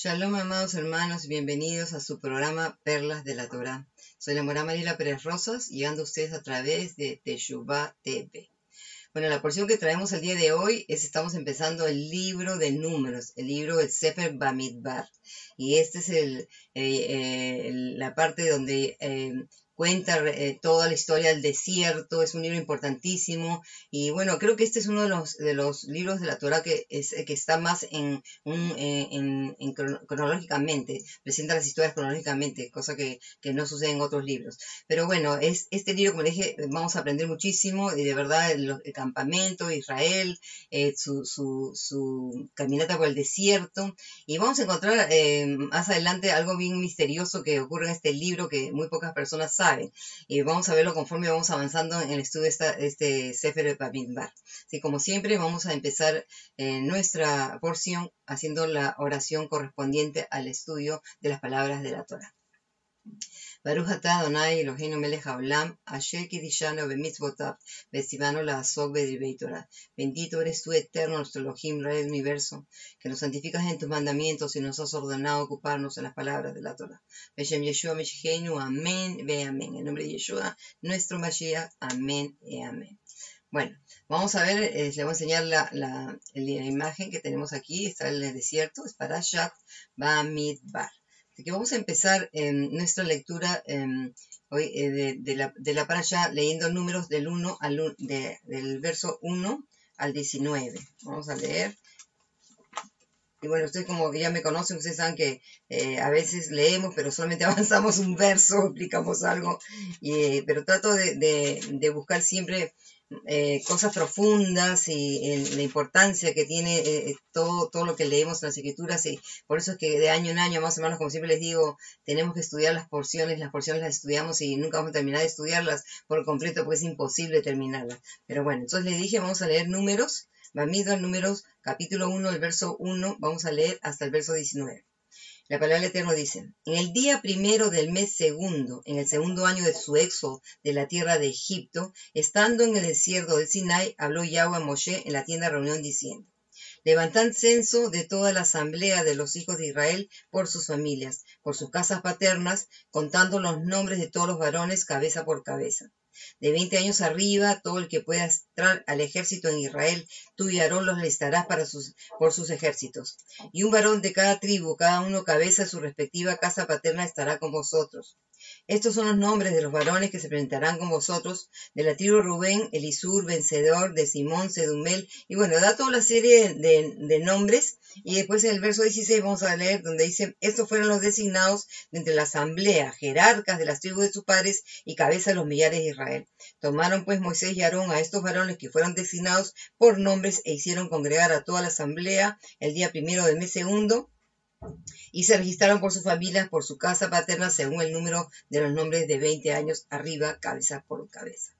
Shalom, amados hermanos, bienvenidos a su programa Perlas de la Torá. Soy la Morá Mariela Pérez Rosas, llegando a ustedes a través de Teshuvah TV. Bueno, la porción que traemos el día de hoy estamos empezando el libro de números, el libro del Sefer Bamidbar. Y este es la parte donde cuenta toda la historia del desierto. Es un libro importantísimo. Y bueno, creo que este es uno de los libros de la Torá que está más cronológicamente, presenta las historias cronológicamente, cosa que no sucede en otros libros. Pero bueno, este libro, como les dije, vamos a aprender muchísimo, y de verdad el campamento, Israel, su caminata por el desierto, y vamos a encontrar más adelante algo bien misterioso que ocurre en este libro que muy pocas personas saben, y vamos a verlo conforme vamos avanzando en el estudio de este Sefer Bamidbar. Así como siempre, vamos a empezar nuestra porción haciendo la oración correspondiente al estudio de las palabras de la Torá. Baruch atah Adonai Eloheinu melech haolam, asher kidishanu bemitzvotav, v'tzivanu la'asok b'dirvei Torah. Bendito eres tú, eterno, nuestro Elohim, Rey del universo, que nos santificas en tus mandamientos y nos has ordenado ocuparnos en las palabras de la Torah. Beshem Yeshua Mashiachenu, amén, ve amén. En nombre de Yeshua, nuestro Mashiach, amén y amén. Bueno, vamos a ver, les voy a enseñar la imagen que tenemos aquí. Está en el desierto, es Parashat Bamidbar. Así que vamos a empezar nuestra lectura hoy de la parasha leyendo números del verso 1 al 19. Vamos a leer. Y bueno, ustedes como que ya me conocen, ustedes saben que a veces leemos, pero solamente avanzamos un verso, explicamos algo, pero trato de buscar siempre cosas profundas y la importancia que tiene todo lo que leemos en las escrituras, y por eso es que de año en año, más o menos, como siempre les digo, tenemos que estudiar las porciones las estudiamos y nunca vamos a terminar de estudiarlas por completo porque es imposible terminarlas. Pero bueno, entonces les dije, vamos a leer números, Bamidbar, números, capítulo 1, el verso 1, vamos a leer hasta el verso 19. La palabra del Eterno dice: en el día primero del mes segundo, en el segundo año de su éxodo de la tierra de Egipto, estando en el desierto de Sinai, habló Yahweh a Moshe en la tienda de reunión diciendo: levantad censo de toda la asamblea de los hijos de Israel por sus familias, por sus casas paternas, contando los nombres de todos los varones cabeza por cabeza. De 20 años arriba, todo el que pueda entrar al ejército en Israel, tú y Aarón los listarás por sus ejércitos. Y un varón de cada tribu, cada uno cabeza de su respectiva casa paterna, estará con vosotros. Estos son los nombres de los varones que se presentarán con vosotros: de la tribu Rubén, Elisur, vencedor, de Simón, Sedumel, y bueno, da toda la serie de nombres, y después en el verso 16 vamos a leer donde dice: estos fueron los designados de entre la asamblea, jerarcas de las tribus de sus padres y cabeza de los millares de Israel. Tomaron pues Moisés y Aarón a estos varones que fueron designados por nombres e hicieron congregar a toda la asamblea el día primero del mes segundo, y se registraron por sus familias, por su casa paterna, según el número de los nombres de 20 años arriba, cabeza por cabeza.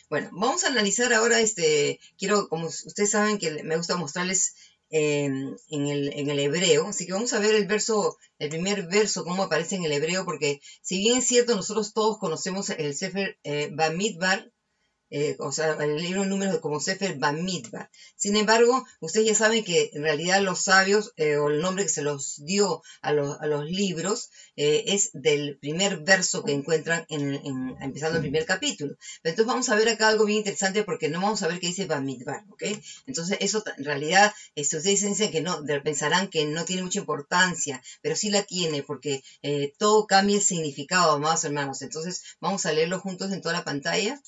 Bueno, vamos a analizar ahora como ustedes saben que me gusta mostrarles en el hebreo, así que vamos a ver el primer verso, cómo aparece en el hebreo, porque si bien es cierto, nosotros todos conocemos el Sefer Bamidbar, o sea, el libro de números como Sefer Bamidbar. Sin embargo, ustedes ya saben que en realidad los sabios, o el nombre que se los dio a los libros, es del primer verso que encuentran empezando el primer capítulo. Pero entonces vamos a ver acá algo bien interesante, porque no vamos a ver qué dice Bamidbar, ¿ok? Entonces eso en realidad, ustedes dicen que no, pensarán que no tiene mucha importancia, pero sí la tiene, porque todo cambia el significado, amados hermanos. Entonces vamos a leerlo juntos en toda la pantalla.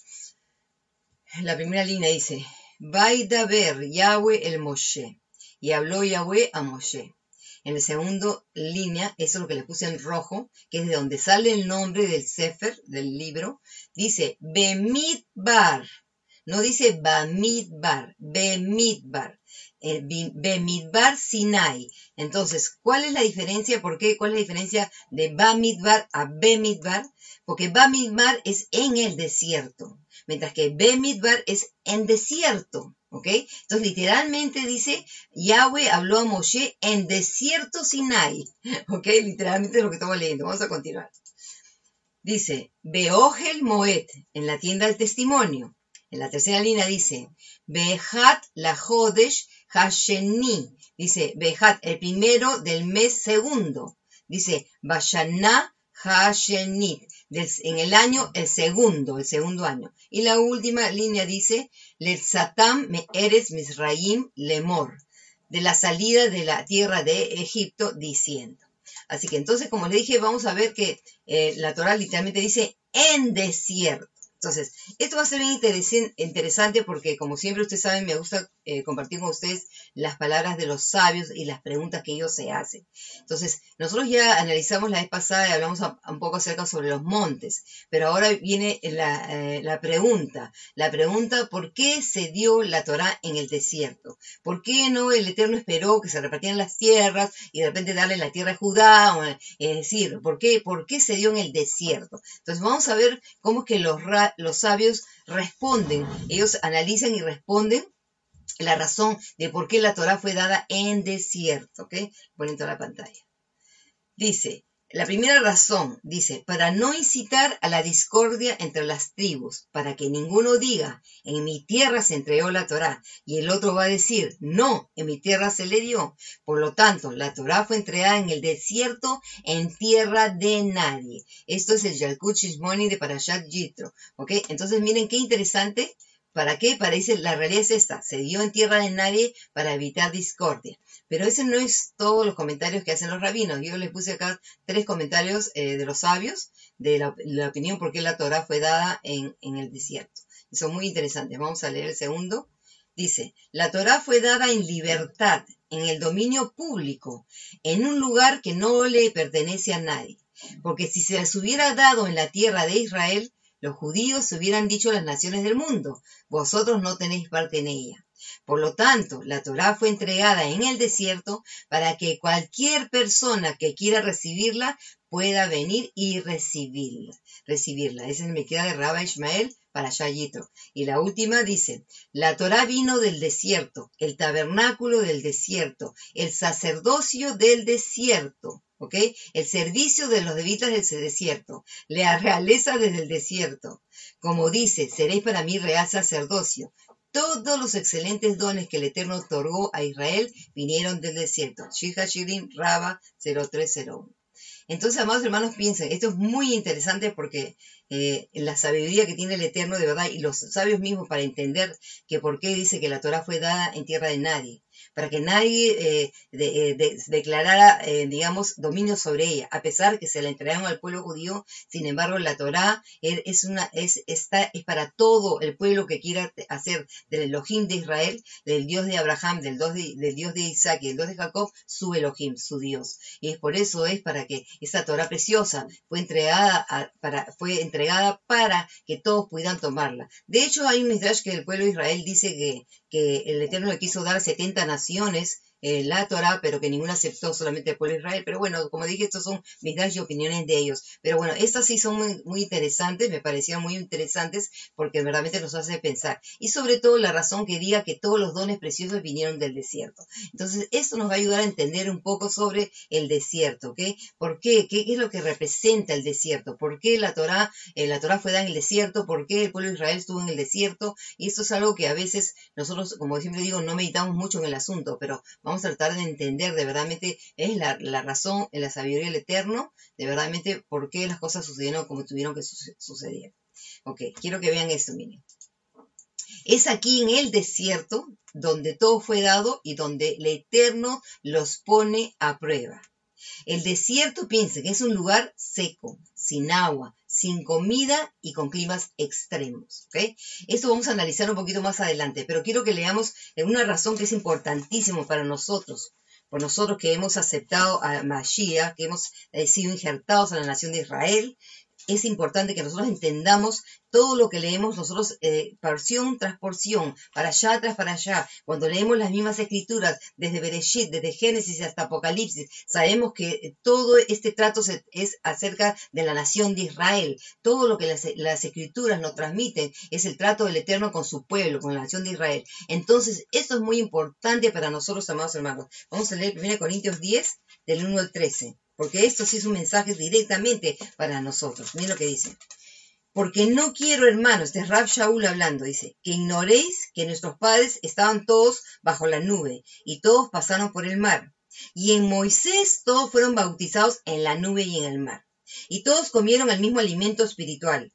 La primera línea dice: Vaidaber Yahweh el Moshe, y habló Yahweh a Moshe. En la segunda línea, eso es lo que le puse en rojo, que es de donde sale el nombre del Sefer, del libro, dice Bemidbar, no dice Bamidbar, Bemidbar. Bemidbar Sinai. Entonces, ¿cuál es la diferencia? ¿Por qué? ¿Cuál es la diferencia de Bamidbar a Bemidbar? Porque Bamidbar es en el desierto, mientras que Bemidbar es en desierto, ¿ok? Entonces, literalmente dice, Yahweh habló a Moshe en desierto Sinai, ¿ok? Literalmente es lo que estamos leyendo. Vamos a continuar. Dice, Beogel Moed, en la tienda del testimonio. En la tercera línea dice, Behat la Jodesh Hasheni. Dice, Behat, el primero del mes segundo. Dice, Bashana Hashenit, en el año, el segundo año. Y la última línea dice, Letzatam me eres Misraim lemor, de la salida de la tierra de Egipto, diciendo. Así que entonces, como le dije, vamos a ver que la Torá literalmente dice en desierto. Entonces, esto va a ser bien interesante porque, como siempre ustedes saben, me gusta compartir con ustedes las palabras de los sabios y las preguntas que ellos se hacen. Entonces, nosotros ya analizamos la vez pasada y hablamos un poco acerca sobre los montes, pero ahora viene la pregunta. La pregunta, ¿por qué se dio la Torá en el desierto? ¿Por qué no el Eterno esperó que se repartieran las tierras y de repente darle la tierra a Judá? Es decir, ¿por qué se dio en el desierto? Entonces, vamos a ver cómo es que los sabios responden, ellos analizan y responden la razón de por qué la Torá fue dada en desierto, ¿ok? Ponen toda la pantalla. Dice, la primera razón, dice, para no incitar a la discordia entre las tribus, para que ninguno diga, en mi tierra se entregó la Torá, y el otro va a decir, no, en mi tierra se le dio. Por lo tanto, la Torá fue entregada en el desierto, en tierra de nadie. Esto es el Yalkut Shishmoni de Parashat Yitro, ¿ok? Entonces, miren qué interesante. ¿Para qué? Para decir, la realidad es esta, se dio en tierra de nadie para evitar discordia. Pero ese no es todos los comentarios que hacen los rabinos. Yo les puse acá 3 comentarios de los sabios, de la opinión por qué la Torá fue dada en el desierto. Y son muy interesantes. Vamos a leer el segundo. Dice, la Torá fue dada en libertad, en el dominio público, en un lugar que no le pertenece a nadie. Porque si se les hubiera dado en la tierra de Israel, los judíos hubieran dicho a las naciones del mundo, vosotros no tenéis parte en ella. Por lo tanto, la Torá fue entregada en el desierto para que cualquier persona que quiera recibirla pueda venir y recibirla. Esa es la Mequidá de Rabba Ishmael para Yitro. Y la última dice, la Torá vino del desierto, el tabernáculo del desierto, el sacerdocio del desierto. ¿Ok? El servicio de los levitas del desierto, la realeza desde el desierto. Como dice, seréis para mí real sacerdocio. Todos los excelentes dones que el Eterno otorgó a Israel vinieron del desierto. Shir HaShirim, Rabba 0301. Entonces, amados hermanos, piensen, esto es muy interesante porque la sabiduría que tiene el Eterno de verdad y los sabios mismos para entender que por qué dice que la Torá fue dada en tierra de nadie. Para que nadie declarara, digamos, dominio sobre ella, a pesar que se la entregaron al pueblo judío. Sin embargo, la Torá es para todo el pueblo que quiera hacer del Elohim de Israel, del Dios de Abraham, del Dios de Isaac y del Dios de Jacob, su Elohim, su Dios. Y es por eso para que esa Torá preciosa fue entregada para que todos puedan tomarla. De hecho, hay un midrash que el pueblo de Israel dice que el Eterno le quiso dar 70 naciones la Torá, pero que ninguna aceptó, solamente el pueblo de Israel. Pero bueno, como dije, estos son midrash y opiniones de ellos. Pero bueno, estas sí son muy, muy interesantes, me parecían muy interesantes porque verdaderamente nos hace pensar. Y sobre todo la razón que diga que todos los dones preciosos vinieron del desierto. Entonces, esto nos va a ayudar a entender un poco sobre el desierto, ¿ok? ¿Por qué? ¿Qué es lo que representa el desierto? ¿Por qué la Torá fue dada en el desierto? ¿Por qué el pueblo de Israel estuvo en el desierto? Y esto es algo que a veces nosotros, como siempre digo, no meditamos mucho en el asunto, pero vamos a tratar de entender de verdaderamente es la razón, en la sabiduría del Eterno, de verdaderamente por qué las cosas sucedieron como tuvieron que suceder. Ok, quiero que vean esto, miren. Es aquí en el desierto donde todo fue dado y donde el Eterno los pone a prueba. El desierto, piensen, es un lugar seco, sin agua, sin comida y con climas extremos. ¿Okay? Esto vamos a analizar un poquito más adelante, pero quiero que leamos una razón que es importantísima para nosotros, por nosotros que hemos aceptado a Mashiach, que hemos sido injertados a la nación de Israel. Es importante que nosotros entendamos todo lo que leemos nosotros, porción tras porción, para allá tras para allá. Cuando leemos las mismas escrituras, desde Bereshit, desde Génesis hasta Apocalipsis, sabemos que todo este trato es acerca de la nación de Israel. Todo lo que las escrituras nos transmiten es el trato del Eterno con su pueblo, con la nación de Israel. Entonces, esto es muy importante para nosotros, amados hermanos. Vamos a leer 1 Corintios 10, del 1 al 13. Porque esto sí es un mensaje directamente para nosotros. Miren lo que dice. Porque no quiero, hermanos, este es Rab Shaul hablando, dice, que ignoréis que nuestros padres estaban todos bajo la nube y todos pasaron por el mar. Y en Moisés todos fueron bautizados en la nube y en el mar. Y todos comieron el mismo alimento espiritual.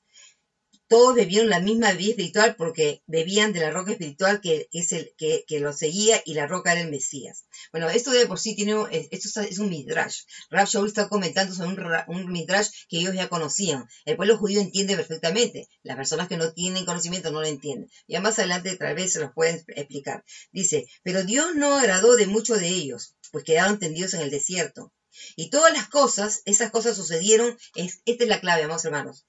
Todos bebieron la misma bebida espiritual porque bebían de la roca espiritual que es el que los seguía, y la roca era el Mesías. Bueno, esto de por sí esto es un midrash. Rab Shaul está comentando sobre un midrash que ellos ya conocían. El pueblo judío entiende perfectamente. Las personas que no tienen conocimiento no lo entienden. Ya más adelante tal vez se los pueden explicar. Dice, pero Dios no agradó de muchos de ellos, pues quedaron tendidos en el desierto. Y todas esas cosas sucedieron, esta es la clave, amados hermanos.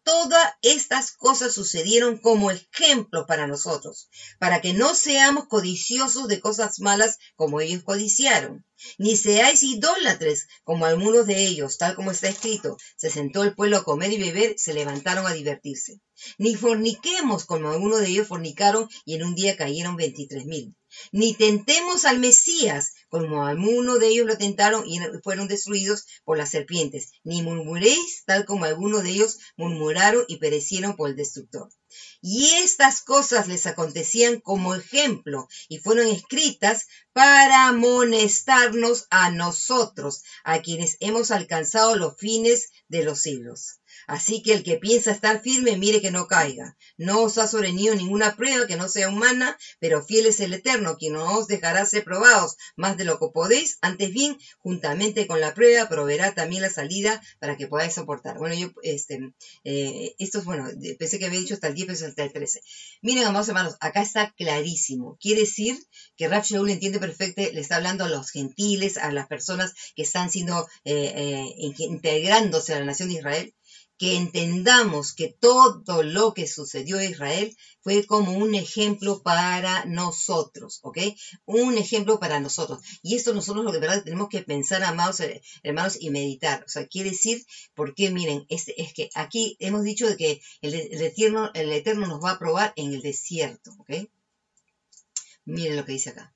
Todas estas cosas sucedieron como ejemplos para nosotros, para que no seamos codiciosos de cosas malas como ellos codiciaron, ni seáis idólatres como algunos de ellos, tal como está escrito. Se sentó el pueblo a comer y beber, se levantaron a divertirse. Ni forniquemos como algunos de ellos fornicaron y en un día cayeron 23,000. Ni tentemos al Mesías, como algunos de ellos lo tentaron y fueron destruidos por las serpientes. Ni murmuréis, tal como algunos de ellos murmuraron y perecieron por el destructor. Y estas cosas les acontecían como ejemplo y fueron escritas para amonestarnos a nosotros, a quienes hemos alcanzado los fines de los siglos. Así que el que piensa estar firme, mire que no caiga. No os ha sobrevenido ninguna prueba que no sea humana, pero fiel es el Eterno, quien no os dejará ser probados más de lo que podéis. Antes bien, juntamente con la prueba, proveerá también la salida para que podáis soportar. Bueno, yo, esto es bueno, pensé que había dicho hasta el 10, pero hasta el 13. Miren, amados hermanos, acá está clarísimo. Quiere decir que Rab Shaul entiende perfecto, le está hablando a los gentiles, a las personas que están siendo, integrándose a la nación de Israel, que entendamos que todo lo que sucedió a Israel fue como un ejemplo para nosotros, ¿ok? Un ejemplo para nosotros. Y esto nosotros lo de verdad tenemos que pensar, amados hermanos, y meditar. O sea, quiere decir, porque miren, es que aquí hemos dicho de que el Eterno nos va a probar en el desierto, ¿ok? Miren lo que dice acá.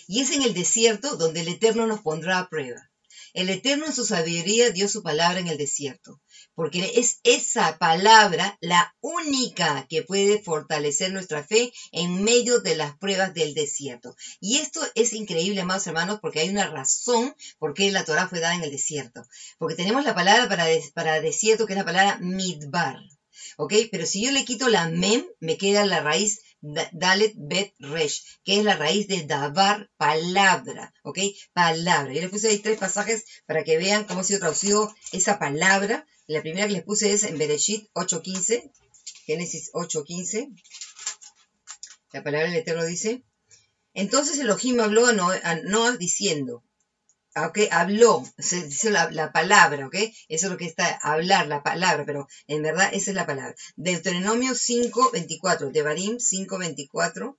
Y es en el desierto donde el Eterno nos pondrá a prueba. El Eterno en su sabiduría dio su palabra en el desierto, porque es esa palabra la única que puede fortalecer nuestra fe en medio de las pruebas del desierto. Y esto es increíble, amados hermanos, porque hay una razón por qué la Torah fue dada en el desierto. Porque tenemos la palabra para desierto, que es la palabra midbar, ¿ok? Pero si yo le quito la mem, me queda la raíz Dalet Bet Resh, que es la raíz de Davar, palabra, ¿ok? Palabra. Yo les puse ahí 3 pasajes para que vean cómo ha sido traducido esa palabra. La primera que les puse es en Bereshit 8:15, Génesis 8:15. La palabra del Eterno dice, entonces Elohim habló a Noah diciendo, ¿ok? Habló, se dice la palabra, ¿ok? Eso es lo que está, hablar, la palabra, pero en verdad esa es la palabra. Deuteronomio 5:24, Devarim 5:24.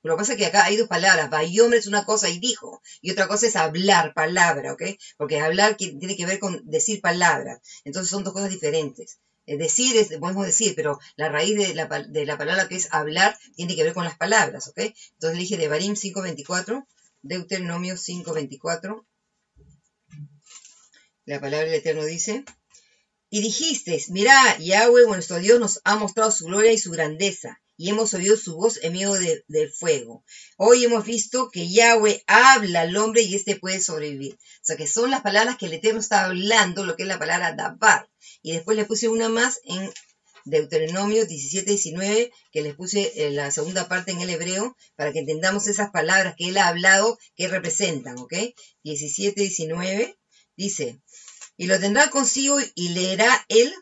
Lo que pasa es que acá hay 2 palabras, Vayomer es una cosa y dijo, y otra cosa es hablar, palabra, ¿ok? Porque hablar tiene que ver con decir palabras, entonces son 2 cosas diferentes. Decir, podemos decir, pero la raíz de la palabra que es hablar tiene que ver con las palabras, ¿ok? Entonces le dije Devarim 5:24. Deuteronomio 5:24, la palabra del Eterno dice, y dijiste, mirá, Yahweh nuestro Dios nos ha mostrado su gloria y su grandeza, y hemos oído su voz en medio del fuego. Hoy hemos visto que Yahweh habla al hombre y éste puede sobrevivir. O sea que son las palabras que el Eterno está hablando, lo que es la palabra davar. Y después le puse una más en Deuteronomio 17:19, que les puse la segunda parte en el hebreo, para que entendamos esas palabras que él ha hablado, que representan, ¿ok? 17:19, dice, y lo tendrá consigo y leerá él.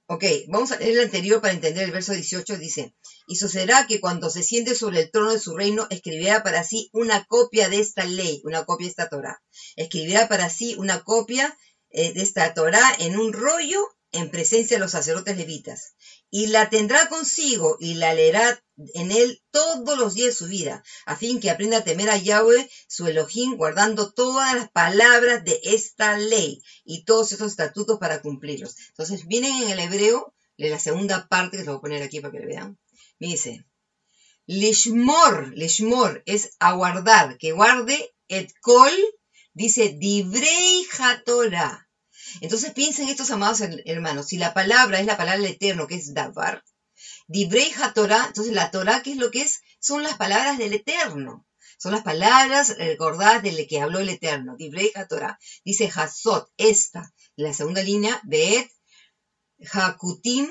Ok, vamos a leer el anterior para entender el verso 18, dice, y sucederá que cuando se siente sobre el trono de su reino, escribirá para sí una copia de esta ley, una copia de esta Torah. Escribirá para sí una copia de esta Torah en un rollo en presencia de los sacerdotes levitas, y la tendrá consigo y la leerá en él todos los días de su vida, a fin que aprenda a temer a Yahweh, su Elohim, guardando todas las palabras de esta ley y todos estos estatutos para cumplirlos. Entonces vienen en el hebreo, de la segunda parte, que se lo voy a poner aquí para que lo vean, me dice, lishmor es aguardar, que guarde et kol, dice, divrei hatorah, Entonces piensen estos amados hermanos, si la palabra es la palabra del Eterno, que es Davar, Divrei HaTorah, entonces la Torah, ¿qué es lo que es? Son las palabras del Eterno. Son las palabras recordadas de que habló el Eterno. Divrei HaTorah. Dice Hasot, esta. En la segunda línea, Beet, Hakutim,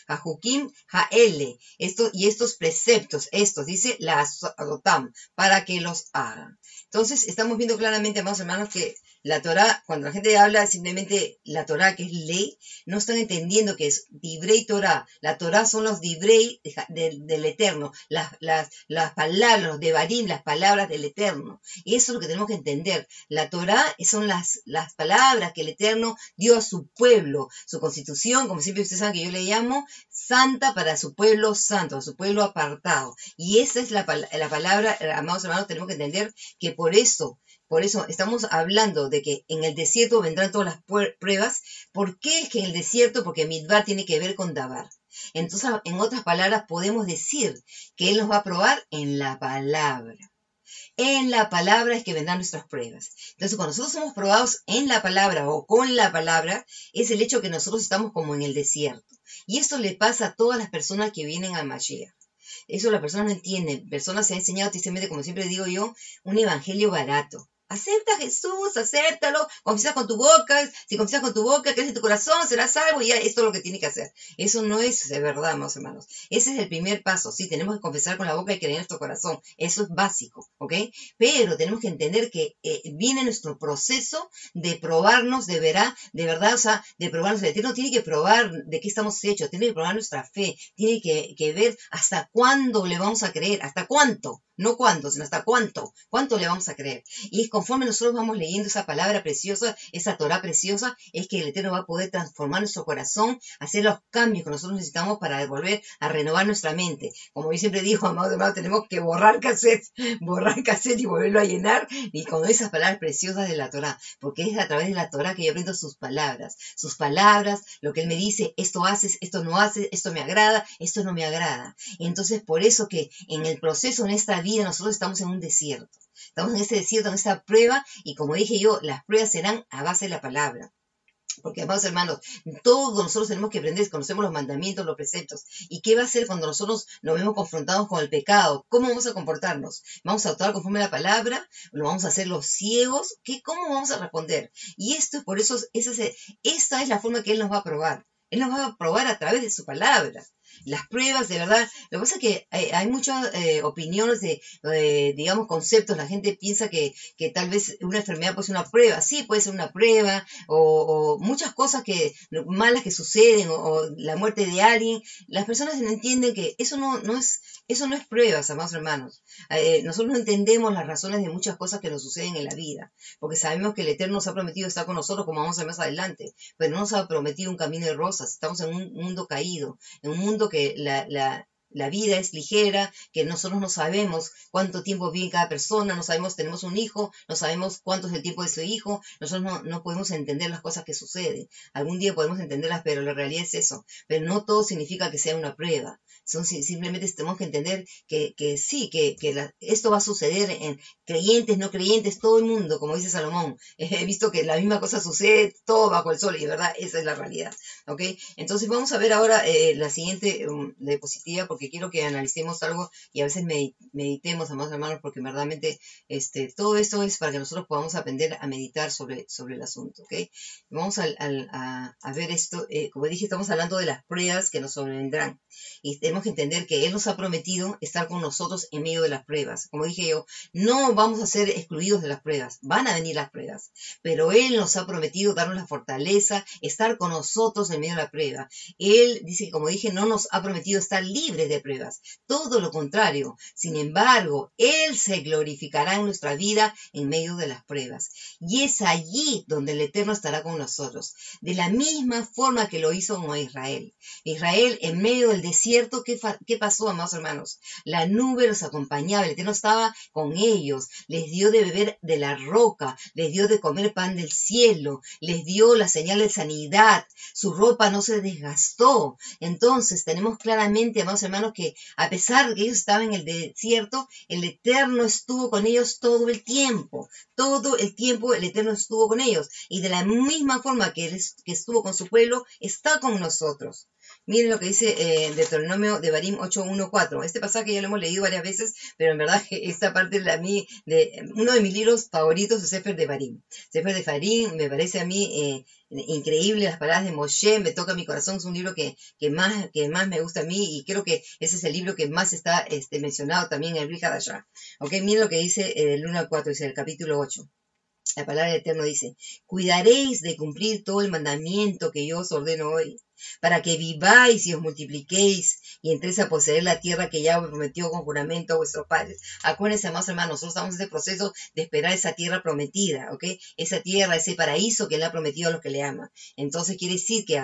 Hajukim, Haele, estos preceptos, dice la Azotam, para que los hagan. Entonces, estamos viendo claramente, amados hermanos, que la Torah, cuando la gente habla simplemente la Torah, que es ley, no están entendiendo que es Divrei Torah. La Torah son los Divrei del Eterno, las palabras, los Devarim, las palabras del Eterno. Y eso es lo que tenemos que entender. La Torah son las palabras que el Eterno dio a su pueblo, su constitución, como siempre ustedes saben que yo le llamo, santa para su pueblo santo, a su pueblo apartado. Y esa es la palabra, amados hermanos, tenemos que entender que por eso estamos hablando de que en el desierto vendrán todas las pruebas. ¿Por qué es que en el desierto? Porque Midbar tiene que ver con Dabar. Entonces, en otras palabras, podemos decir que Él nos va a probar en la palabra. En la palabra es que vendrán nuestras pruebas. Entonces, cuando nosotros somos probados en la palabra o con la palabra, es el hecho que nosotros estamos como en el desierto. Y esto le pasa a todas las personas que vienen a Mashiach. Eso las personas no entienden. Personas se han enseñado tristemente, como siempre digo yo, un evangelio barato. Acepta a Jesús, acéptalo, confiesa con tu boca, si confiesas con tu boca, crees en tu corazón, serás salvo, y ya esto es lo que tiene que hacer. Eso no es de verdad, amados hermanos. Ese es el primer paso, sí, tenemos que confesar con la boca y creer en nuestro corazón, eso es básico, ¿ok? Pero tenemos que entender que viene nuestro proceso de probarnos de verdad, o sea, de probarnos. El Eterno tiene que probar de qué estamos hechos, tiene que probar nuestra fe, tiene que ver hasta cuándo le vamos a creer, hasta cuánto. No cuándo, sino hasta cuánto le vamos a creer. Y conforme nosotros vamos leyendo esa palabra preciosa, esa Torah preciosa, es que el Eterno va a poder transformar nuestro corazón, hacer los cambios que nosotros necesitamos para volver a renovar nuestra mente. Como yo siempre digo, amados hermanos, tenemos que borrar cassette y volverlo a llenar, y con esas palabras preciosas de la Torah, porque es a través de la Torah que yo aprendo sus palabras, lo que Él me dice, esto haces, esto no haces, esto me agrada, esto no me agrada. Entonces, por eso que en el proceso, en esta vida, nosotros estamos en un desierto. Estamos en este desierto, en esta prueba, y como dije yo, las pruebas serán a base de la palabra. Porque, amados hermanos, todos nosotros tenemos que aprender, conocemos los mandamientos, los preceptos. ¿Y qué va a hacer cuando nosotros nos vemos confrontados con el pecado? ¿Cómo vamos a comportarnos? ¿Vamos a actuar conforme a la palabra? ¿Lo vamos a hacer los ciegos? ¿Cómo vamos a responder? Y esto, por eso, esta es la forma que Él nos va a probar. Él nos va a probar a través de su palabra. Las pruebas, de verdad, lo que pasa es que hay muchas opiniones digamos, conceptos. La gente piensa que tal vez una enfermedad puede ser una prueba. Sí, puede ser una prueba, o muchas cosas malas que suceden, o la muerte de alguien. Las personas no entienden que eso no es pruebas, amados hermanos. Nosotros no entendemos las razones de muchas cosas que nos suceden en la vida, porque sabemos que el Eterno nos ha prometido estar con nosotros, como vamos a ver más adelante, pero no nos ha prometido un camino de rosas. Estamos en un mundo caído, en un mundo que la vida es ligera, que nosotros no sabemos cuánto tiempo vive cada persona, no sabemos, tenemos un hijo, no sabemos cuánto es el tiempo de su hijo, nosotros no podemos entender las cosas que suceden. Algún día podemos entenderlas, pero la realidad es eso. Pero no todo significa que sea una prueba. Simplemente tenemos que entender que sí, que esto va a suceder en creyentes, no creyentes, todo el mundo, como dice Salomón. He visto que la misma cosa sucede todo bajo el sol, y de verdad, esa es la realidad. ¿Ok? Entonces vamos a ver ahora la siguiente diapositiva, porque quiero que analicemos algo y a veces meditemos, amados hermanos, porque verdaderamente todo esto es para que nosotros podamos aprender a meditar sobre el asunto. ¿Ok? Vamos a ver esto. Como dije, estamos hablando de las pruebas que nos sobrevendrán. Y tenemos que entender que Él nos ha prometido estar con nosotros en medio de las pruebas. Como dije yo, no vamos a ser excluidos de las pruebas, van a venir las pruebas, pero Él nos ha prometido darnos la fortaleza, estar con nosotros en medio de la prueba. Él dice que, como dije, no nos ha prometido estar libres de pruebas, todo lo contrario. Sin embargo, Él se glorificará en nuestra vida en medio de las pruebas. Y es allí donde el Eterno estará con nosotros, de la misma forma que lo hizo con Israel. Israel, en medio del desierto, ¿qué pasó, amados hermanos? La nube los acompañaba, el Eterno estaba con ellos, les dio de beber de la roca, les dio de comer pan del cielo, les dio la señal de sanidad, su ropa no se desgastó. Entonces tenemos claramente, amados hermanos, que a pesar de que ellos estaban en el desierto, el Eterno estuvo con ellos todo el tiempo el Eterno estuvo con ellos, y de la misma forma que que estuvo con su pueblo, está con nosotros. Miren lo que dice Deuteronomio de Barim 8:1-4. Este pasaje ya lo hemos leído varias veces, pero en verdad que esta parte de uno de mis libros favoritos es Sefer de Barim. Sefer de Barim me parece a mí increíble, las palabras de Moshe me toca mi corazón, es un libro que más me gusta a mí, y creo que ese es el libro que más está mencionado también en el Brit Hadashah. Ok, miren lo que dice el 1-4, dice el capítulo 8. La palabra del Eterno dice: cuidaréis de cumplir todo el mandamiento que yo os ordeno hoy, para que viváis y os multipliquéis y entréis a poseer la tierra que Yahweh prometió con juramento a vuestros padres. Acuérdense, amados hermanos, nosotros estamos en este proceso de esperar esa tierra prometida, ¿ok? Esa tierra, ese paraíso que Él ha prometido a los que le aman. Entonces quiere decir que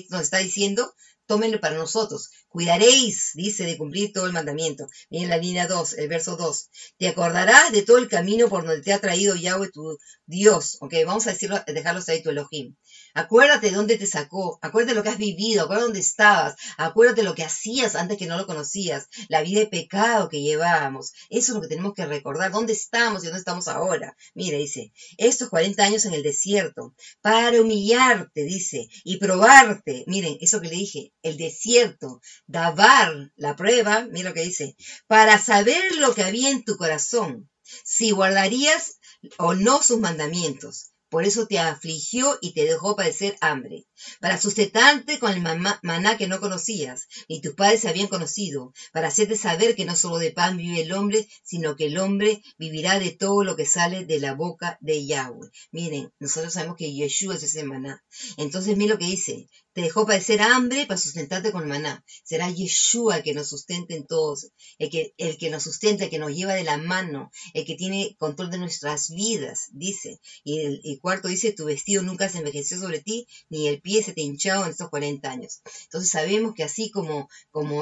nos está diciendo: tómenlo para nosotros. Cuidaréis, dice, de cumplir todo el mandamiento. Miren la línea 2, el verso 2. Te acordarás de todo el camino por donde te ha traído Yahweh tu Dios. Ok, vamos a decirlo, dejarlos ahí, tu Elohim. Acuérdate de dónde te sacó, acuérdate de lo que has vivido, acuérdate de dónde estabas, acuérdate de lo que hacías antes que no lo conocías, la vida de pecado que llevábamos. Eso es lo que tenemos que recordar, dónde estamos y dónde estamos ahora. Mire, dice, estos 40 años en el desierto, para humillarte, dice, y probarte. Miren, eso que le dije, el desierto, Dabar, la prueba, mira lo que dice, para saber lo que había en tu corazón, si guardarías o no sus mandamientos. Por eso te afligió y te dejó padecer hambre, para sustentarte con el maná que no conocías, ni tus padres habían conocido, para hacerte saber que no solo de pan vive el hombre, sino que el hombre vivirá de todo lo que sale de la boca de Yahweh. Miren, nosotros sabemos que Yeshua es ese maná. Entonces, miren lo que dice: te dejó padecer hambre para sustentarte con el maná. Será Yeshua el que nos sustente en todos, el que nos sustenta, el que nos lleva de la mano, el que tiene control de nuestras vidas, dice. Y el cuarto dice: tu vestido nunca se envejeció sobre ti, ni el pie se te hinchado en estos 40 años. Entonces sabemos que así como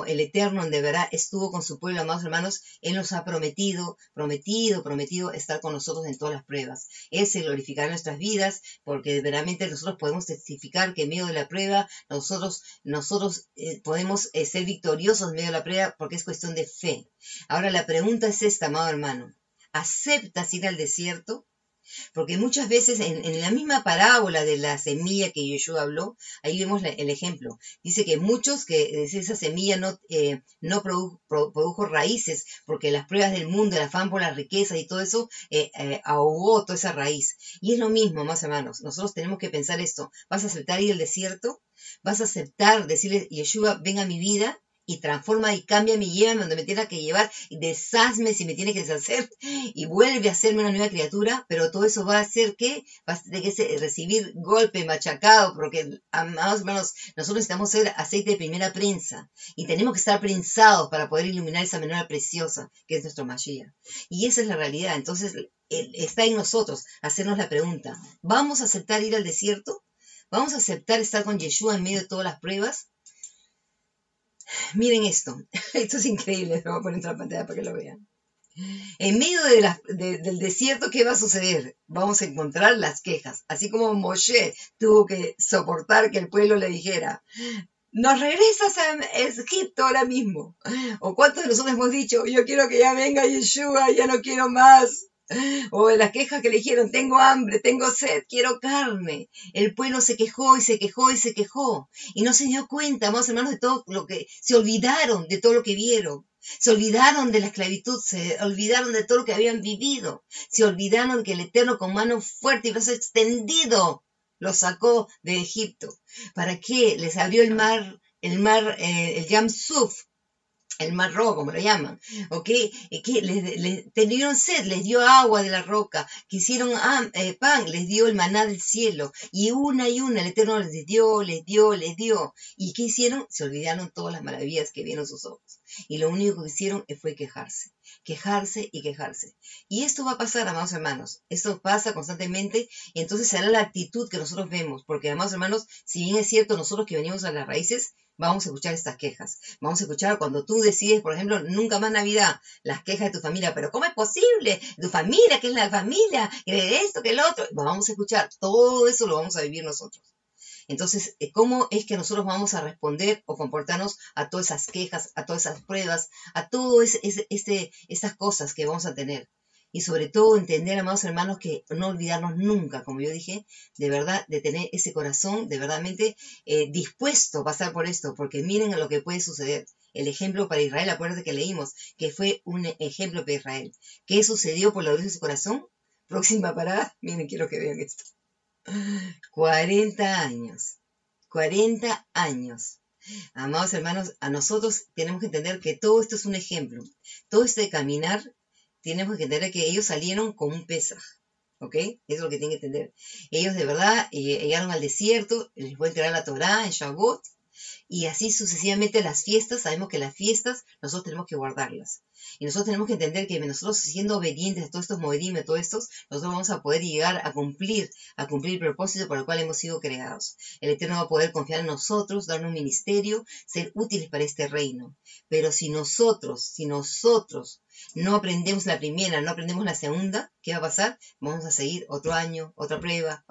el Eterno de verdad estuvo con su pueblo, amados hermanos, Él nos ha prometido estar con nosotros en todas las pruebas. Él se glorificará en nuestras vidas, porque verdaderamente nosotros podemos testificar que en medio de la prueba nosotros podemos ser victoriosos en medio de la prueba, porque es cuestión de fe. Ahora la pregunta es esta, amado hermano: ¿aceptas ir al desierto? Porque muchas veces en la misma parábola de la semilla que Yeshua habló, ahí vemos el ejemplo. Dice que muchos, que esa semilla no produjo raíces, porque las pruebas del mundo, el afán por la riqueza y todo eso ahogó toda esa raíz. Y es lo mismo, más hermanos, nosotros tenemos que pensar esto: ¿vas a aceptar ir al desierto? ¿Vas a aceptar decirle: Yeshua, ven a mi vida y transforma y cámbiame y llévame donde me tenga que llevar, y deshazme si me tiene que deshacer, y vuelve a hacerme una nueva criatura? Pero todo eso va a hacer que vas a tener que recibir golpe, machacado, porque, amados hermanos, nosotros necesitamos ser aceite de primera prensa, y tenemos que estar prensados para poder iluminar esa menorá preciosa que es nuestro Mashiach. Y esa es la realidad. Entonces está en nosotros hacernos la pregunta: ¿vamos a aceptar ir al desierto? ¿Vamos a aceptar estar con Yeshua en medio de todas las pruebas? Miren esto es increíble, lo voy a poner en la pantalla para que lo vean. En medio del desierto, ¿qué va a suceder? Vamos a encontrar las quejas, así como Moshe tuvo que soportar que el pueblo le dijera: nos regresas a Egipto ahora mismo. ¿O cuántos de nosotros hemos dicho: yo quiero que ya venga Yeshua, ya no quiero más? O de las quejas que le dijeron: tengo hambre, tengo sed, quiero carne. El pueblo se quejó y se quejó y se quejó, y no se dio cuenta, amados hermanos, de todo lo que se olvidaron, de todo lo que vieron. Se olvidaron de la esclavitud, se olvidaron de todo lo que habían vivido, se olvidaron que el Eterno con mano fuerte y brazo extendido los sacó de Egipto. ¿Para qué? Les abrió el Yam Suf, el mar rojo, como lo llaman, ¿ok? Que les tuvieron sed, les dio agua de la roca, quisieron pan, les dio el maná del cielo, y una, el Eterno les dio. ¿Y qué hicieron? Se olvidaron todas las maravillas que vieron sus ojos, y lo único que hicieron fue quejarse y quejarse. Y esto va a pasar, amados hermanos, esto pasa constantemente, y entonces será la actitud que nosotros vemos, porque, amados hermanos, si bien es cierto, nosotros que venimos a las raíces, vamos a escuchar estas quejas. Vamos a escuchar cuando tú decides, por ejemplo, nunca más Navidad, las quejas de tu familia. Pero ¿cómo es posible? Tu familia, que es la familia, que esto, que el otro. Vamos a escuchar. Todo eso lo vamos a vivir nosotros. Entonces, ¿cómo es que nosotros vamos a responder o comportarnos a todas esas quejas, a todas esas pruebas, a todas esas cosas que vamos a tener? Y sobre todo entender, amados hermanos, que no olvidarnos nunca, como yo dije, de verdad, de tener ese corazón de verdaderamente dispuesto a pasar por esto, porque miren a lo que puede suceder. El ejemplo para Israel, acuérdense que leímos, que fue un ejemplo para Israel. ¿Qué sucedió por la dureza de su corazón? Próxima parada, miren, quiero que vean esto. 40 años. 40 años. Amados hermanos, a nosotros tenemos que entender que todo esto es un ejemplo. Todo este caminar, tenemos que entender que ellos salieron con un Pesaj. ¿Ok? Eso es lo que tienen que entender. Ellos de verdad llegaron al desierto, les fue a entregar la Torá en Shavuot, y así sucesivamente las fiestas. Sabemos que las fiestas nosotros tenemos que guardarlas. Y nosotros tenemos que entender que nosotros siendo obedientes a todos estos moedim, a todos estos, nosotros vamos a poder llegar a cumplir el propósito por el cual hemos sido creados. El Eterno va a poder confiar en nosotros, darnos un ministerio, ser útiles para este reino. Pero si nosotros no aprendemos la primera, no aprendemos la segunda, ¿qué va a pasar? Vamos a seguir otro año, otra prueba,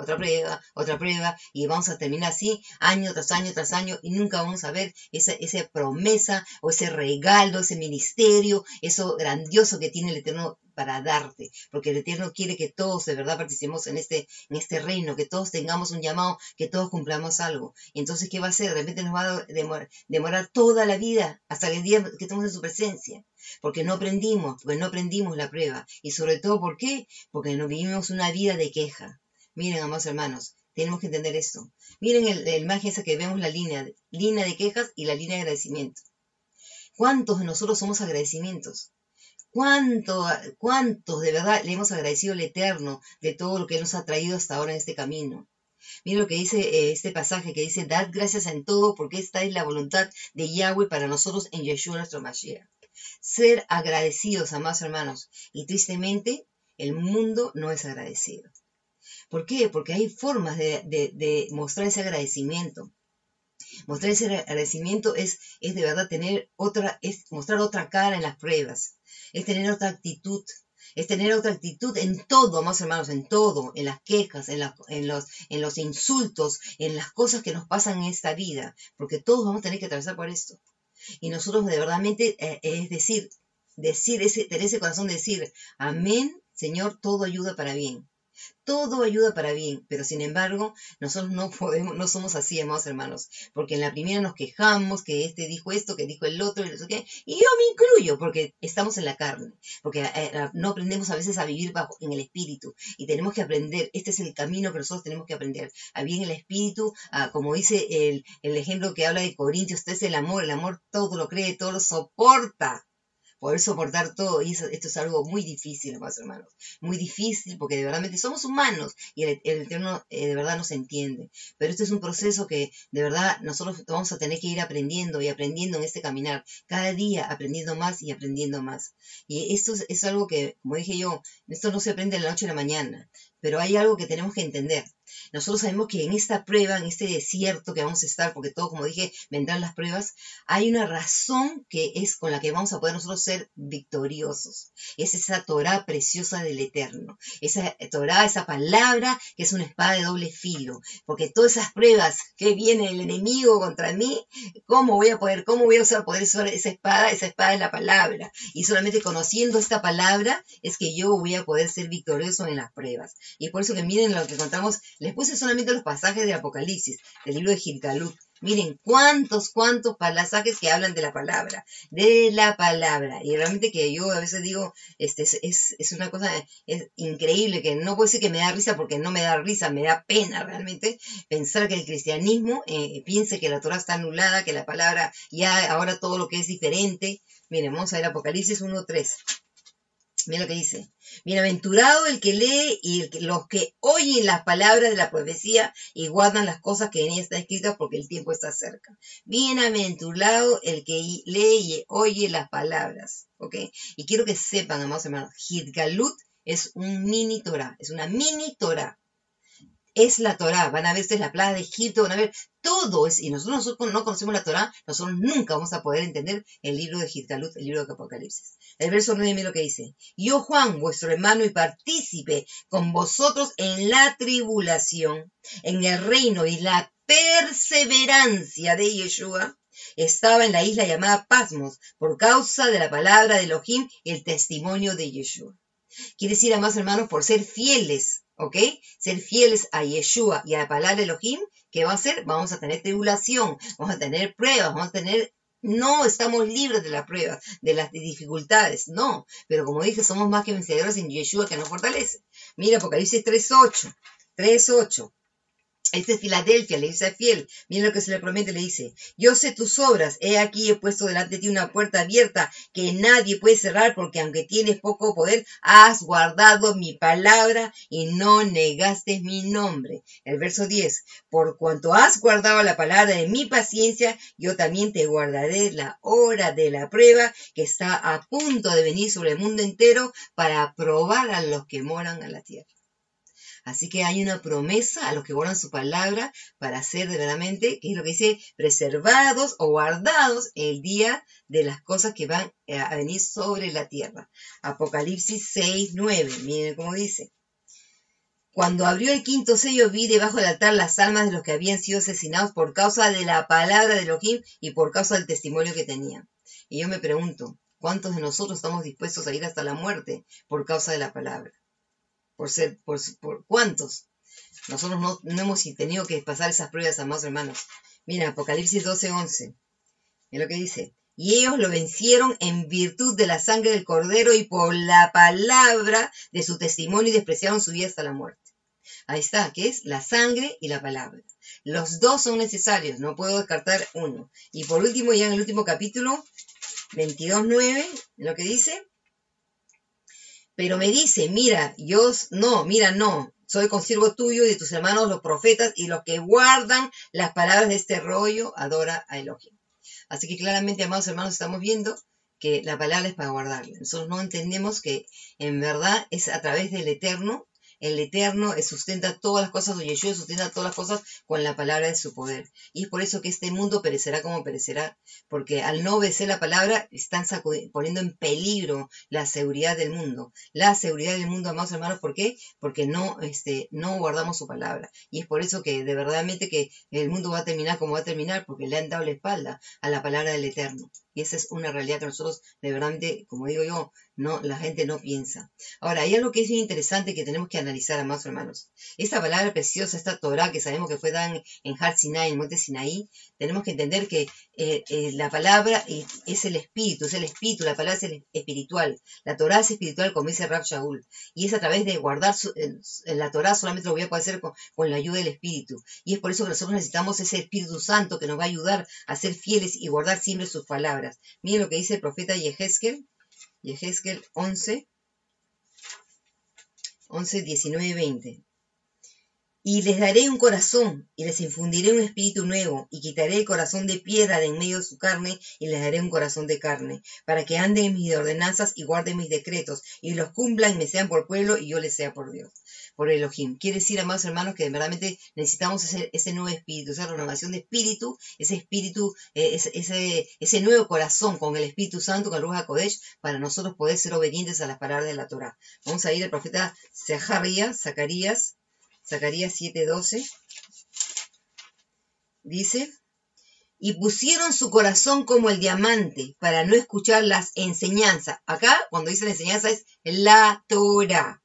y vamos a terminar así, año tras año tras año, y nunca vamos a ver esa promesa o ese regalo, ese ministerio, eso grandioso que tiene el Eterno para darte, porque el Eterno quiere que todos de verdad participemos en este reino, que todos tengamos un llamado, que todos cumplamos algo. Y entonces, ¿qué va a hacer? De repente nos va a demorar toda la vida hasta el día que estemos en su presencia, porque no aprendimos la prueba. Y sobre todo, ¿por qué? Porque no vivimos una vida de queja. Miren, amados hermanos, tenemos que entender esto. Miren la imagen esa que vemos, la línea de quejas y la línea de agradecimiento. ¿Cuántos de nosotros somos agradecimientos? ¿Cuántos de verdad le hemos agradecido al Eterno de todo lo que Él nos ha traído hasta ahora en este camino? Miren lo que dice este pasaje, que dice: dad gracias en todo, porque esta es la voluntad de Yahweh para nosotros en Yeshua nuestro Mashiach. Ser agradecidos, amados hermanos. Y tristemente, el mundo no es agradecido. ¿Por qué? Porque hay formas de mostrar ese agradecimiento. Mostrar ese agradecimiento es de verdad es mostrar otra cara en las pruebas, es tener otra actitud. Es tener otra actitud en todo, amados hermanos, en todo, en las quejas, en los insultos, en las cosas que nos pasan en esta vida, porque todos vamos a tener que atravesar por esto. Y nosotros de verdadmente, tener ese corazón de decir: amén, Señor, todo ayuda para bien. Todo ayuda para bien, pero sin embargo, nosotros no somos así, amados hermanos, porque en la primera nos quejamos que este dijo esto, que dijo el otro, y no sé qué, y yo me incluyo, porque estamos en la carne, porque no aprendemos a veces a vivir en el espíritu, y tenemos que aprender. Este es el camino que nosotros tenemos que aprender, a vivir en el espíritu, como dice el ejemplo que habla de Corintios: este es el amor todo lo cree, todo lo soporta. Poder soportar todo, y esto es algo muy difícil, amados hermanos, muy difícil, porque de verdad somos humanos y el Eterno de verdad nos entiende, pero este es un proceso que de verdad nosotros vamos a tener que ir aprendiendo y aprendiendo en este caminar, cada día aprendiendo más y aprendiendo más. Y esto es algo que, como dije yo, esto no se aprende de la noche a la mañana, pero hay algo que tenemos que entender. Nosotros sabemos que en esta prueba, en este desierto que vamos a estar, porque todo, como dije, vendrán las pruebas, hay una razón que es con la que vamos a poder nosotros ser victoriosos. Es esa Torá preciosa del Eterno. Esa Torá, esa palabra que es una espada de doble filo. Porque todas esas pruebas que viene el enemigo contra mí, ¿cómo voy a poder usar esa espada? Esa espada es la palabra. Y solamente conociendo esta palabra es que yo voy a poder ser victorioso en las pruebas. Y por eso que miren lo que contamos. Les puse solamente los pasajes del Apocalipsis, del libro de Gilgalut. Miren cuántos pasajes que hablan de la palabra. Y realmente que yo a veces digo, es una cosa increíble, que no puedo decir que me da risa, porque no me da risa, me da pena realmente pensar que el cristianismo piense que la Torah está anulada, que la palabra ya ahora todo lo que es diferente. Miren, vamos a ver Apocalipsis 1:3. Mira lo que dice: bienaventurado el que lee y los que oyen las palabras de la profecía y guardan las cosas que en ella están escritas, porque el tiempo está cerca. Bienaventurado el que lee y oye las palabras. ¿Ok? Y quiero que sepan, amados hermanos, Gilgalut es un mini Torah, es una mini Torah. Es la Torah. Van a ver ustedes la plaga de Egipto, van a ver todo es, y nosotros no conocemos la Torá, nosotros nunca vamos a poder entender el libro de Gitgalut, el libro de Apocalipsis. El verso 9, mira lo que dice. Yo, Juan, vuestro hermano y partícipe con vosotros en la tribulación, en el reino y la perseverancia de Yeshua, estaba en la isla llamada Pasmos por causa de la palabra de Elohim y el testimonio de Yeshua. Quiere decir, amados hermanos, por ser fieles, ¿ok? Ser fieles a Yeshua y a la palabra de Elohim, ¿qué va a hacer? Vamos a tener tribulación, vamos a tener pruebas, vamos a tener... No estamos libres de las pruebas, de las dificultades, no. Pero como dije, somos más que vencedores en Yeshua que nos fortalece. Mira, Apocalipsis 3.8. 3.8. Este es Filadelfia, le dice fiel. Mira lo que se le promete, le dice. Yo sé tus obras, he aquí he puesto delante de ti una puerta abierta que nadie puede cerrar, porque aunque tienes poco poder, has guardado mi palabra y no negaste mi nombre. El verso 10. Por cuanto has guardado la palabra de mi paciencia, yo también te guardaré la hora de la prueba que está a punto de venir sobre el mundo entero para probar a los que moran en la tierra. Así que hay una promesa a los que guardan su palabra para ser verdaderamente, que es lo que dice, preservados o guardados el día de las cosas que van a venir sobre la tierra. Apocalipsis 6:9, miren cómo dice. Cuando abrió el quinto sello, vi debajo del altar las almas de los que habían sido asesinados por causa de la palabra de Elohim y por causa del testimonio que tenían. Y yo me pregunto, ¿cuántos de nosotros estamos dispuestos a ir hasta la muerte por causa de la palabra? ¿Por cuántos? Nosotros no hemos tenido que pasar esas pruebas, amados hermanos. Mira, Apocalipsis 12:11. Es lo que dice. Y ellos lo vencieron en virtud de la sangre del Cordero y por la palabra de su testimonio y despreciaron su vida hasta la muerte. Ahí está, que es la sangre y la palabra. Los dos son necesarios, no puedo descartar uno. Y por último, ya en el último capítulo, 22:9, lo que dice. Pero me dice, mira, no, soy consiervo tuyo y de tus hermanos los profetas y los que guardan las palabras de este rollo, adora a Elohim. Así que claramente, amados hermanos, estamos viendo que la palabra es para guardarla. Nosotros no entendemos que en verdad es a través del Eterno. El Eterno sustenta todas las cosas, o Yeshua sustenta todas las cosas con la palabra de su poder. Y es por eso que este mundo perecerá como perecerá, porque al no obedecer la palabra están poniendo en peligro la seguridad del mundo. La seguridad del mundo, amados hermanos, ¿por qué? Porque no guardamos su palabra. Y es por eso que de verdaderamente que el mundo va a terminar como va a terminar, porque le han dado la espalda a la palabra del Eterno. Y esa es una realidad que nosotros, de verdad, como digo yo, la gente no piensa. Ahora, hay algo que es bien interesante que tenemos que analizar, amados hermanos. Esta palabra preciosa, esta Torah que sabemos que fue dada en Har Sinai, en el monte Sinaí, tenemos que entender que la palabra es el espíritu, la palabra es el espiritual. La Torah es espiritual, como dice Rav Shaul. Y es a través de guardar la Torah, solamente lo voy a poder hacer con la ayuda del espíritu. Y es por eso que nosotros necesitamos ese Espíritu Santo que nos va a ayudar a ser fieles y guardar siempre sus palabras. Miren lo que dice el profeta Yehezkel 11, 19 y 20. Y les daré un corazón, y les infundiré un espíritu nuevo, y quitaré el corazón de piedra de en medio de su carne, y les daré un corazón de carne, para que anden en mis ordenanzas y guarden mis decretos, y los cumplan y me sean por pueblo, y yo les sea por Dios, por Elohim. Quiere decir, amados hermanos, que verdaderamente necesitamos ese nuevo espíritu, esa renovación de espíritu, ese espíritu, ese nuevo corazón con el Espíritu Santo, con el Ruach HaKodesh, para nosotros poder ser obedientes a las palabras de la Torah. Vamos a ir al profeta Zacarías 7:12, dice, y pusieron su corazón como el diamante para no escuchar las enseñanzas. Acá, cuando dice la enseñanza, es la Torah,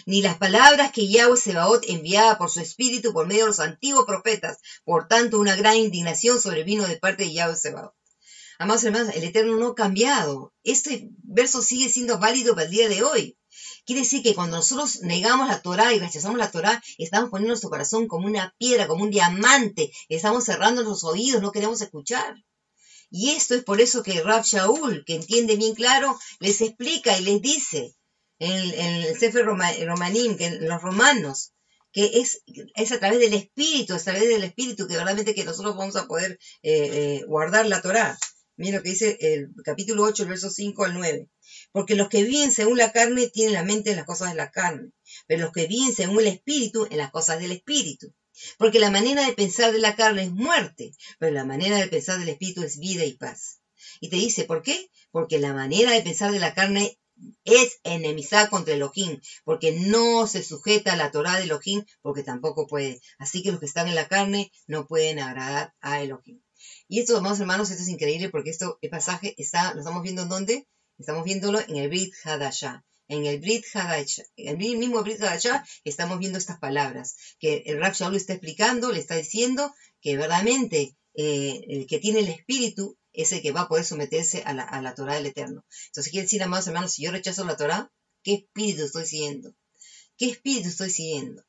ni las palabras que Yahweh Sebaot enviaba por su espíritu por medio de los antiguos profetas. Por tanto, una gran indignación sobrevino de parte de Yahweh Sebaot. Amados hermanos, el Eterno no ha cambiado. Este verso sigue siendo válido para el día de hoy. Quiere decir que cuando nosotros negamos la Torah y rechazamos la Torah, estamos poniendo nuestro corazón como una piedra, como un diamante. Estamos cerrando los oídos, no queremos escuchar. Y esto es por eso que Rav Shaul, que entiende bien claro, les explica y les dice en el Sefer Romanim, que en los romanos, que es a través del Espíritu, que verdaderamente que nosotros vamos a poder guardar la Torah. Miren lo que dice el capítulo 8, el verso 5 al 9. Porque los que viven según la carne tienen la mente en las cosas de la carne, pero los que viven según el Espíritu en las cosas del Espíritu. Porque la manera de pensar de la carne es muerte, pero la manera de pensar del espíritu es vida y paz. Y te dice, ¿por qué? Porque la manera de pensar de la carne es enemistad contra Elohim, porque no se sujeta a la Torah de Elohim, porque tampoco puede. Así que los que están en la carne no pueden agradar a Elohim. Y esto, amados hermanos, esto es increíble porque el pasaje lo estamos viendo ¿en dónde? Estamos viéndolo en el Brit Hadashah. En el Brit Hadashah, en el mismo Brit Hadashah, estamos viendo estas palabras que el Rav Shaul está explicando, le está diciendo que verdaderamente el que tiene el espíritu es el que va a poder someterse a la Torah del Eterno. Entonces quiere decir, amados hermanos, si yo rechazo la Torah, ¿qué espíritu estoy siguiendo? ¿Qué espíritu estoy siguiendo?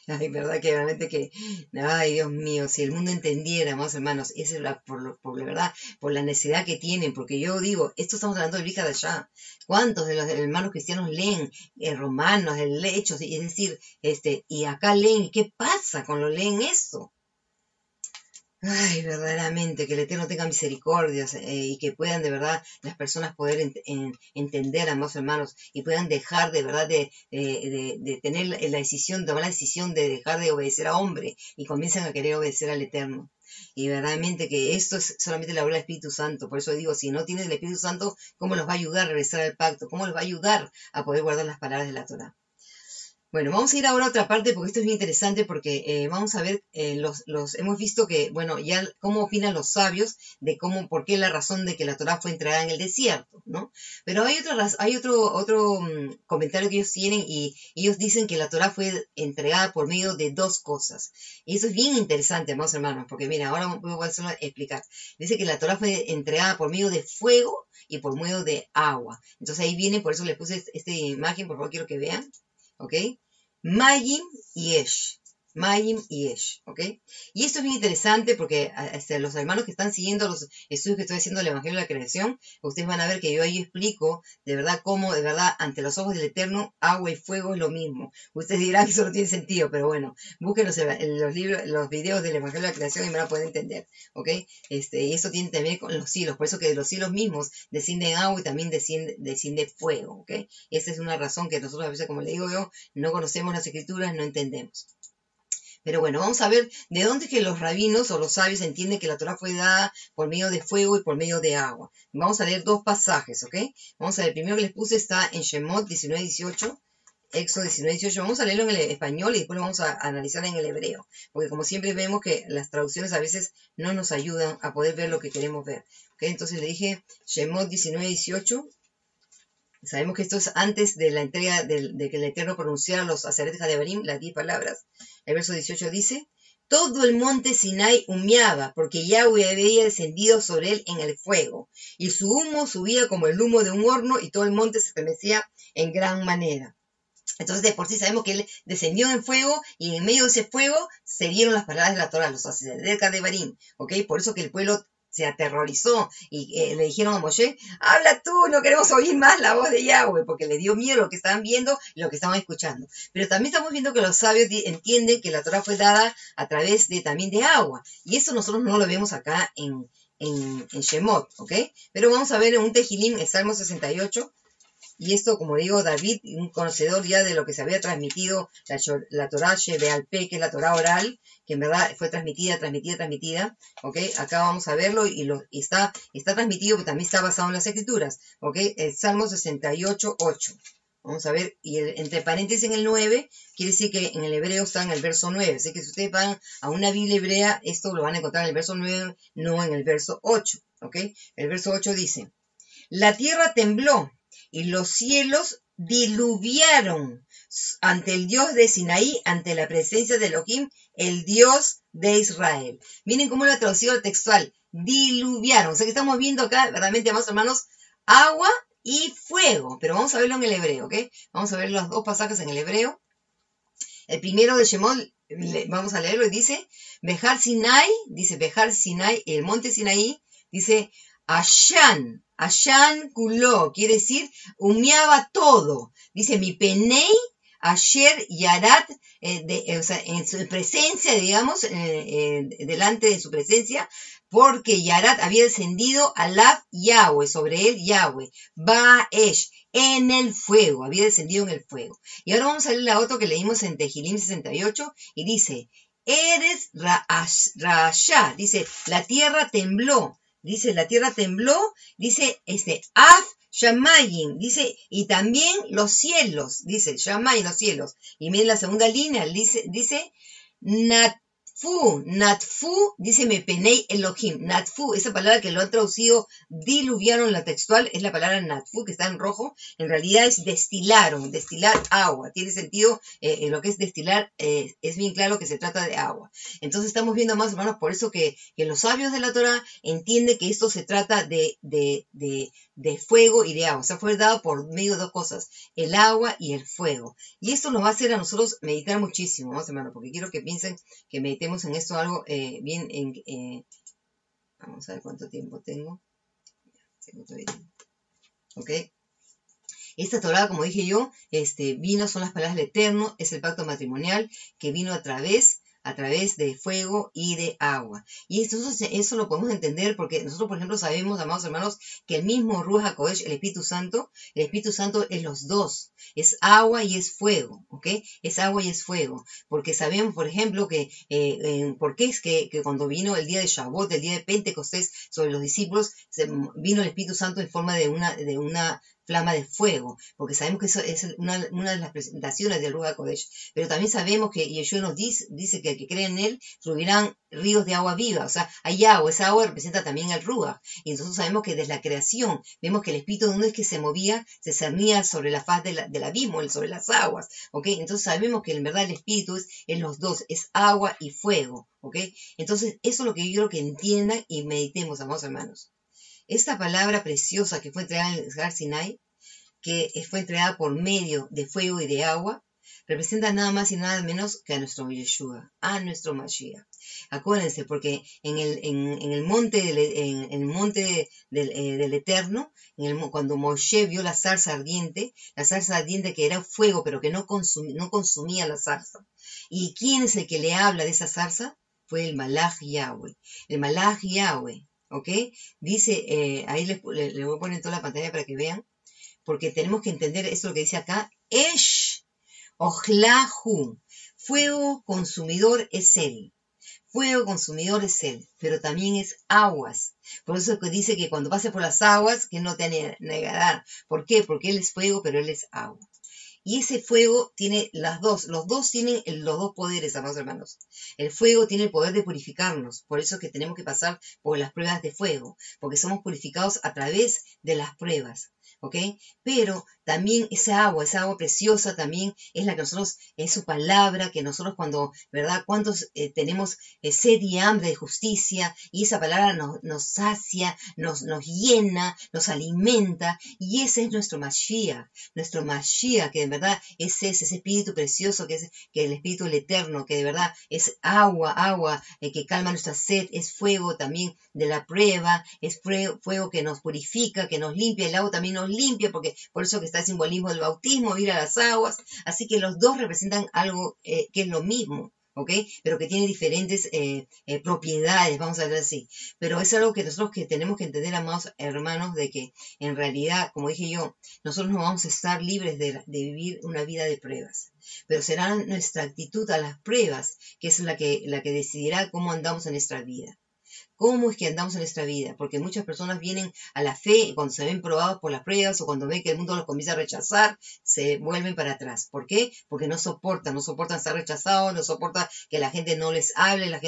Ay, verdad que realmente que, ay, Dios mío, si el mundo entendiera, amados hermanos, es por la verdad, por la necesidad que tienen, porque yo digo, esto estamos hablando del Brit Hadashah. ¿Cuántos de los hermanos cristianos leen Romanos, el Hechos, es decir, y acá leen, ¿qué pasa cuando leen eso? Ay, verdaderamente, que el Eterno tenga misericordia y que puedan de verdad las personas poder entender, amados hermanos, y puedan dejar de verdad de tener la decisión, tomar la decisión de dejar de obedecer a hombre y comiencen a querer obedecer al Eterno. Y verdaderamente que esto es solamente la obra del Espíritu Santo. Por eso digo, si no tienen el Espíritu Santo, ¿cómo los va a ayudar a regresar al pacto? ¿Cómo los va a ayudar a poder guardar las palabras de la Torah? Bueno, vamos a ir ahora a otra parte porque esto es bien interesante porque vamos a ver, hemos visto que, bueno, ya cómo opinan los sabios de por qué la razón de que la Torá fue entregada en el desierto, ¿no? Pero hay otro comentario que ellos tienen y ellos dicen que la Torá fue entregada por medio de dos cosas. Y eso es bien interesante, amados hermanos, porque mira, ahora voy a explicar. Dice que la Torá fue entregada por medio de fuego y por medio de agua. Entonces ahí viene, por eso les puse esta imagen, por favor quiero que vean. ¿Ok? Mayim y Esh. Mayim y Esh. ¿Ok? Y esto es bien interesante porque los hermanos que están siguiendo los estudios que estoy haciendo del Evangelio de la Creación, ustedes van a ver que yo ahí explico de verdad cómo, de verdad, ante los ojos del Eterno, agua y fuego es lo mismo. Ustedes dirán que eso no tiene sentido, pero bueno, busquen los libros, los videos del Evangelio de la Creación y me van a poder entender. ¿Ok? Y eso tiene también con los cielos, por eso que de los cielos mismos descienden agua y también desciende fuego. ¿Ok? Esa es una razón que nosotros a veces, como le digo yo, no conocemos las escrituras, no entendemos. Pero bueno, vamos a ver de dónde es que los rabinos o los sabios entienden que la Torá fue dada por medio de fuego y por medio de agua. Vamos a leer dos pasajes, ¿ok? Vamos a ver, el primero que les puse está en Shemot 19:18, Éxodo 19:18. Vamos a leerlo en el español y después lo vamos a analizar en el hebreo. Porque como siempre vemos que las traducciones a veces no nos ayudan a poder ver lo que queremos ver. ¿Ok? Entonces le dije Shemot 19:18. Sabemos que esto es antes de la entrega de que el Eterno pronunciara a los sacerdotes de Abarim las 10 palabras. El verso 18 dice, todo el monte Sinai humeaba, porque Yahweh había descendido sobre él en el fuego, y su humo subía como el humo de un horno, y todo el monte se estremecía en gran manera. Entonces, de por sí sabemos que él descendió en fuego, y en medio de ese fuego se dieron las palabras de la Torah, los sacerdotes de Abarim. ¿Ok? Por eso que el pueblo se aterrorizó y le dijeron a Moshe, habla tú, no queremos oír más la voz de Yahweh, porque le dio miedo lo que estaban viendo y lo que estaban escuchando. Pero también estamos viendo que los sabios entienden que la Torah fue dada a través también de agua. Y eso nosotros no lo vemos acá en Shemot, ¿ok? Pero vamos a ver en un Tehilim, el Salmo 68, y esto, como digo, David, un conocedor ya de lo que se había transmitido, la Torah Shebealpe, que es la Torah oral, que en verdad fue transmitida, ¿ok? Acá vamos a verlo y está transmitido, pero también está basado en las Escrituras, ¿ok? El Salmo 68, 8. Vamos a ver, y entre paréntesis en el 9, quiere decir que en el hebreo está en el verso 9. Así que si ustedes van a una Biblia hebrea, esto lo van a encontrar en el verso 9, no en el verso 8, ¿ok? El verso 8 dice, la tierra tembló y los cielos diluviaron ante el Dios de Sinaí, ante la presencia de Elohim, el Dios de Israel. Miren cómo la traducción textual, diluviaron. O sea que estamos viendo acá, verdaderamente, amados hermanos, agua y fuego. Pero vamos a verlo en el hebreo, ¿ok? Vamos a ver los dos pasajes en el hebreo. El primero de Shemot, vamos a leerlo, y dice, Bejar Sinai, el monte Sinaí, dice, Ashan kuló, quiere decir, humeaba todo. Dice, mi penei, Asher Yarat, o sea, en su presencia, digamos, delante de su presencia, porque Yarat había descendido alaf Yahweh, sobre él Yahweh, Baesh, en el fuego, había descendido en el fuego. Y ahora vamos a leer la otra que leímos en Tehilim 68 y dice, Eres Rasha, dice, la tierra tembló, dice, Af Shamayim, dice, y también los cielos, dice, Shamay, los cielos. Y miren la segunda línea, dice Natfu, dice Mepenei Elohim. Natfu, esa palabra que lo han traducido, diluviaron en la textual, es la palabra Natfu, que está en rojo. En realidad es destilaron, destilar agua. Tiene sentido, lo que es destilar, es bien claro que se trata de agua. Entonces estamos viendo más, hermanos, por eso que los sabios de la Torah entienden que esto se trata de fuego y de agua. O sea, fue dado por medio de dos cosas, el agua y el fuego. Y esto nos va a hacer a nosotros meditar muchísimo, ¿no, hermanos? Porque quiero que piensen que meditemos en esto algo bien. Vamos a ver cuánto tiempo tengo. Ok. Esta Torah, como dije yo, son las palabras del Eterno, es el pacto matrimonial que vino a través de fuego y de agua. Y entonces eso lo podemos entender porque nosotros, por ejemplo, sabemos, amados hermanos, que el mismo Ruach HaKodesh, el Espíritu Santo es los dos, es agua y es fuego, ¿ok? Es agua y es fuego, porque sabemos, por ejemplo, que ¿por qué es que cuando vino el día de Shavuot, el día de Pentecostés, sobre los discípulos, vino el Espíritu Santo en forma de una flama de fuego, porque sabemos que eso es una de las presentaciones del Ruach HaKodesh, pero también sabemos que Yeshua nos dice que el que cree en él fluirán ríos de agua viva, o sea, hay agua, esa agua representa también el Ruach, y nosotros sabemos que desde la creación, vemos que el Espíritu no es que se movía, se cernía sobre la faz del abismo, sobre las aguas, ¿ok? Entonces sabemos que en verdad el Espíritu es los dos, es agua y fuego, ¿ok? Entonces eso es lo que yo quiero que entiendan y meditemos, amados hermanos. Esta palabra preciosa que fue entregada en el Har Sinai, que fue entregada por medio de fuego y de agua, representa nada más y nada menos que a nuestro Yeshua, a nuestro Mashiach. Acuérdense, porque en el monte del Eterno, cuando Moshe vio la zarza ardiente que era fuego, pero que no consumía la zarza. ¿Y quién es el que le habla de esa zarza? Fue el Malach Yahweh. El Malach Yahweh, ¿ok? Dice, ahí les voy a poner toda la pantalla para que vean, porque tenemos que entender esto que dice acá, Esh Ojlahu, fuego consumidor es él. Fuego consumidor es él, pero también es aguas. Por eso que dice que cuando pase por las aguas, que no te negará. ¿Por qué? Porque él es fuego, pero él es agua. Y ese fuego tiene los dos tienen los dos poderes, amados hermanos. El fuego tiene el poder de purificarnos, por eso es que tenemos que pasar por las pruebas de fuego, porque somos purificados a través de las pruebas. ¿Ok? Pero también esa agua preciosa también es la que nosotros, es su palabra, que nosotros cuando, ¿verdad? ¿Cuántos tenemos sed y hambre de justicia? Y esa palabra nos sacia, nos llena, nos alimenta, y ese es nuestro Mashiach, que de verdad es ese espíritu precioso que es el espíritu del Eterno, que de verdad es agua, que calma nuestra sed, es fuego también de la prueba, es fuego que nos purifica, que nos limpia, el agua también nos limpia, porque por eso que está el simbolismo del bautismo, ir a las aguas, así que los dos representan algo que es lo mismo, ¿ok? Pero que tiene diferentes propiedades, vamos a ver así, pero es algo que nosotros que tenemos que entender, amados hermanos, de que en realidad, como dije yo, nosotros no vamos a estar libres de vivir una vida de pruebas, pero será nuestra actitud a las pruebas, que es la que decidirá cómo andamos en nuestra vida. ¿Cómo es que andamos en nuestra vida? Porque muchas personas vienen a la fe y cuando se ven probados por las pruebas o cuando ven que el mundo los comienza a rechazar, se vuelven para atrás. ¿Por qué? Porque no soportan estar rechazados, no soportan que la gente no les hable, la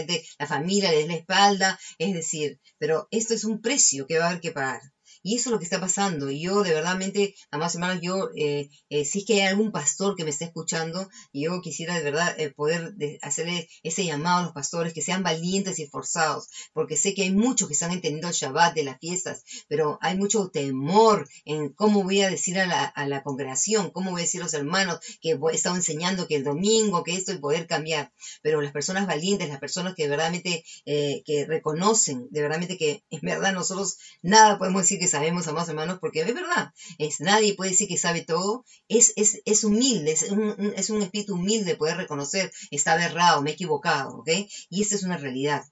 familia les dé la espalda. Es decir, pero esto es un precio que va a haber que pagar. Y eso es lo que está pasando. Y yo, de verdadmente, amados hermanos, si es que hay algún pastor que me esté escuchando, yo quisiera de verdad poder hacerle ese llamado a los pastores, que sean valientes y esforzados, porque sé que hay muchos que están entendiendo el Shabbat de las fiestas, pero hay mucho temor en cómo voy a decir a la congregación, cómo voy a decir a los hermanos que he estado enseñando que el domingo, que esto, y poder cambiar. Pero las personas valientes, las personas que verdaderamente que reconocen, de verdad que en verdad nosotros nada podemos decir que sabemos, amados hermanos, porque es verdad, nadie puede decir que sabe todo, es humilde, es un espíritu humilde poder reconocer, estaba errado, me he equivocado, ¿ok? Y esta es una realidad.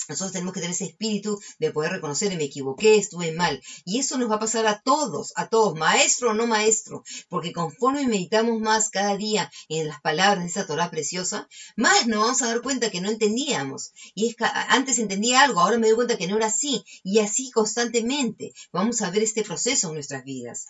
Nosotros tenemos que tener ese espíritu de poder reconocer, me equivoqué, estuve mal. Y eso nos va a pasar a todos, maestro o no maestro, porque conforme meditamos más cada día en las palabras de esa Torá preciosa, más nos vamos a dar cuenta que no entendíamos. Y es que antes entendía algo, ahora me doy cuenta que no era así. Y así constantemente vamos a ver este proceso en nuestras vidas.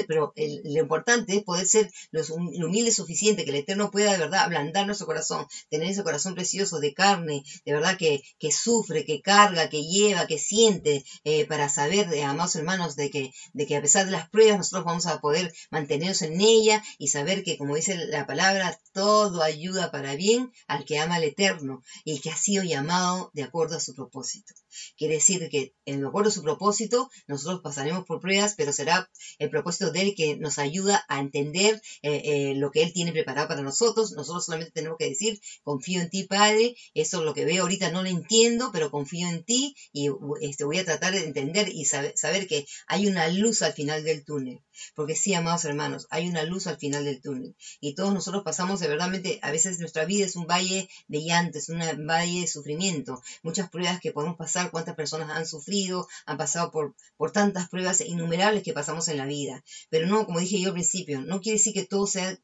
Pero lo importante es poder ser lo humilde suficiente, que el Eterno pueda de verdad ablandar nuestro corazón, tener ese corazón precioso de carne, de verdad que sufre, que carga, que lleva, que siente, para saber, amados hermanos, de que a pesar de las pruebas nosotros vamos a poder mantenernos en ella y saber que, como dice la palabra, todo ayuda para bien al que ama al Eterno y el que ha sido llamado de acuerdo a su propósito. Quiere decir que de acuerdo a su propósito nosotros pasaremos por pruebas, pero será el propósito de él que nos ayuda a entender lo que él tiene preparado para nosotros. Nosotros solamente tenemos que decir, confío en ti, Padre, eso es lo que veo ahorita, no lo entiendo, pero confío en ti y voy a tratar de entender y saber que hay una luz al final del túnel. Porque sí, amados hermanos, hay una luz al final del túnel. Y todos nosotros pasamos de verdadmente, a veces nuestra vida es un valle de llanto, es un valle de sufrimiento. Muchas pruebas que podemos pasar, cuántas personas han sufrido, han pasado por tantas pruebas innumerables que pasamos en la vida. Pero no, como dije yo al principio, no quiere decir que todo sea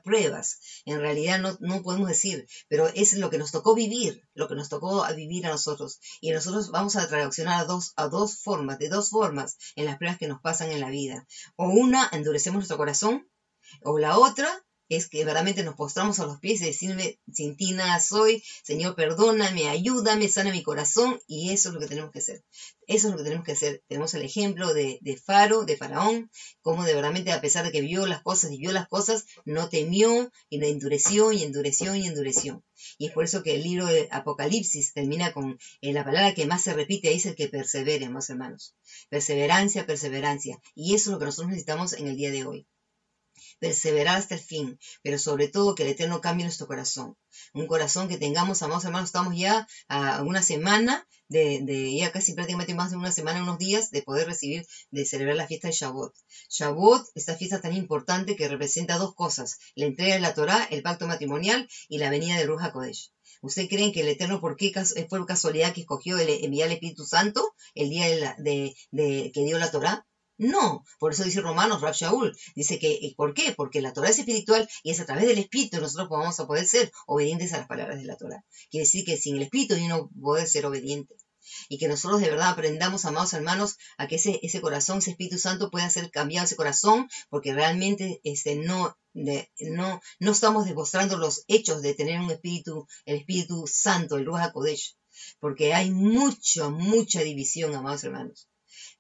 pruebas. En realidad no podemos decir, pero es lo que nos tocó vivir, lo que nos tocó vivir a nosotros. Y nosotros vamos a reaccionar de dos formas en las pruebas que nos pasan en la vida. O una, endurecemos nuestro corazón, o la otra es que verdaderamente nos postramos a los pies y decirme, sin ti nada soy, Señor, perdóname, ayúdame, sana mi corazón, y eso es lo que tenemos que hacer. Eso es lo que tenemos que hacer. Tenemos el ejemplo de Faraón, como de verdaderamente, a pesar de que vio las cosas, no temió, y endureció, y endureció, y endureció. Y es por eso que el libro de Apocalipsis termina con la palabra que más se repite, ahí es el que persevere, más hermanos. Perseverancia, perseverancia. Y eso es lo que nosotros necesitamos en el día de hoy. Perseverar hasta el fin, pero sobre todo que el Eterno cambie nuestro corazón. Un corazón que tengamos, amados hermanos, estamos ya a una semana, ya casi prácticamente más de una semana, unos días, de poder de celebrar la fiesta de Shavuot. Shavuot, esta fiesta tan importante que representa dos cosas, la entrega de la Torá, el pacto matrimonial y la venida de Ruach HaKodesh. ¿Ustedes creen que el Eterno fue casualidad que escogió enviar el Espíritu Santo el día que dio la Torá? No, por eso dice Romanos, Rav Shaul, dice que, ¿por qué? Porque la Torah es espiritual y es a través del Espíritu nosotros vamos a poder ser obedientes a las palabras de la Torah. Quiere decir que sin el Espíritu yo no puedo ser obediente. Y que nosotros de verdad aprendamos, amados hermanos, a que ese corazón, ese Espíritu Santo pueda ser cambiado ese corazón, porque realmente no estamos demostrando los hechos de tener el Espíritu Santo, el Ruach HaKodesh, porque hay mucha división, amados hermanos.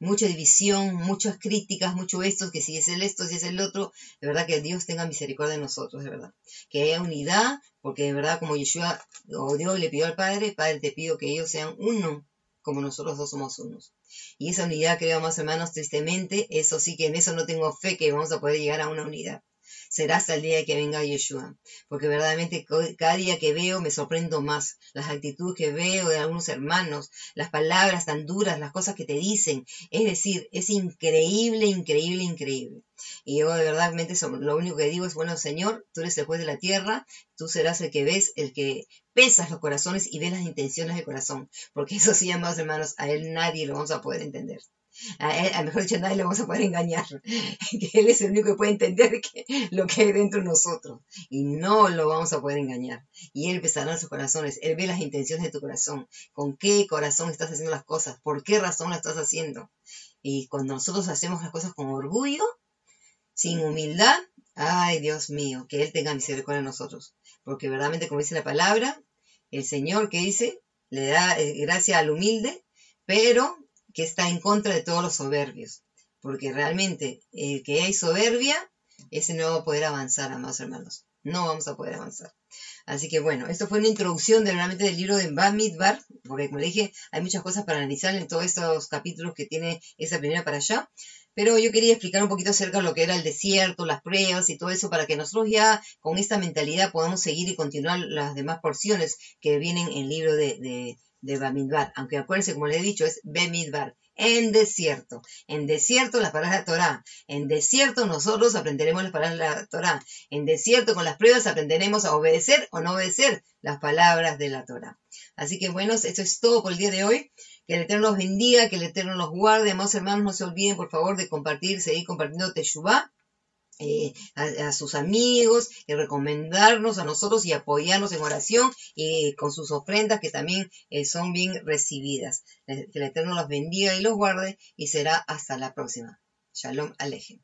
Mucha división, muchas críticas, mucho esto, que si es esto, si es el otro. De verdad que Dios tenga misericordia de nosotros, de verdad. Que haya unidad, porque de verdad como Yeshua o Dios le pidió al Padre, Padre, te pido que ellos sean uno, como nosotros dos somos unos. Y esa unidad, creo, más hermanos, tristemente, eso sí que en eso no tengo fe que vamos a poder llegar a una unidad. Será hasta el día que venga Yeshua, porque verdaderamente cada día que veo me sorprendo más, las actitudes que veo de algunos hermanos, las palabras tan duras, las cosas que te dicen, es decir, es increíble. Y yo de verdad lo único que digo es, bueno, Señor, tú eres el juez de la tierra, tú serás el que pesas los corazones y ves las intenciones del corazón, porque eso sí, amados hermanos, a él nadie lo vamos a poder entender. A mejor dicho, nadie le vamos a poder engañar, que él es el único que puede entender lo que hay dentro de nosotros, y no lo vamos a poder engañar, y él pesará nuestros corazones, él ve las intenciones de tu corazón, con qué corazón estás haciendo las cosas, por qué razón las estás haciendo, y cuando nosotros hacemos las cosas con orgullo, sin humildad, ay Dios mío, que él tenga misericordia de nosotros, porque verdaderamente, como dice la palabra, el Señor, que dice, le da gracia al humilde, pero que está en contra de todos los soberbios, porque realmente el que hay soberbia, ese no va a poder avanzar, amados hermanos, no vamos a poder avanzar. Así que bueno, esto fue una introducción realmente del libro de Bamidbar, porque como le dije, hay muchas cosas para analizar en todos estos capítulos que tiene esa primera para allá, pero yo quería explicar un poquito acerca de lo que era el desierto, las pruebas y todo eso, para que nosotros ya con esta mentalidad podamos seguir y continuar las demás porciones que vienen en el libro de Bamidbar, aunque acuérdense, como les he dicho, es Bamidbar, En desierto. En desierto las palabras de la Torá. En desierto nosotros aprenderemos las palabras de la Torá. En desierto con las pruebas aprenderemos a obedecer o no obedecer las palabras de la Torá. Así que bueno, esto es todo por el día de hoy. Que el Eterno los bendiga, que el Eterno los guarde. Amados hermanos, no se olviden por favor de compartir, seguir compartiendo Teshuvá. A sus amigos y recomendarnos a nosotros y apoyarnos en oración y con sus ofrendas que también son bien recibidas. Que el Eterno los bendiga y los guarde y será hasta la próxima. Shalom Alejem.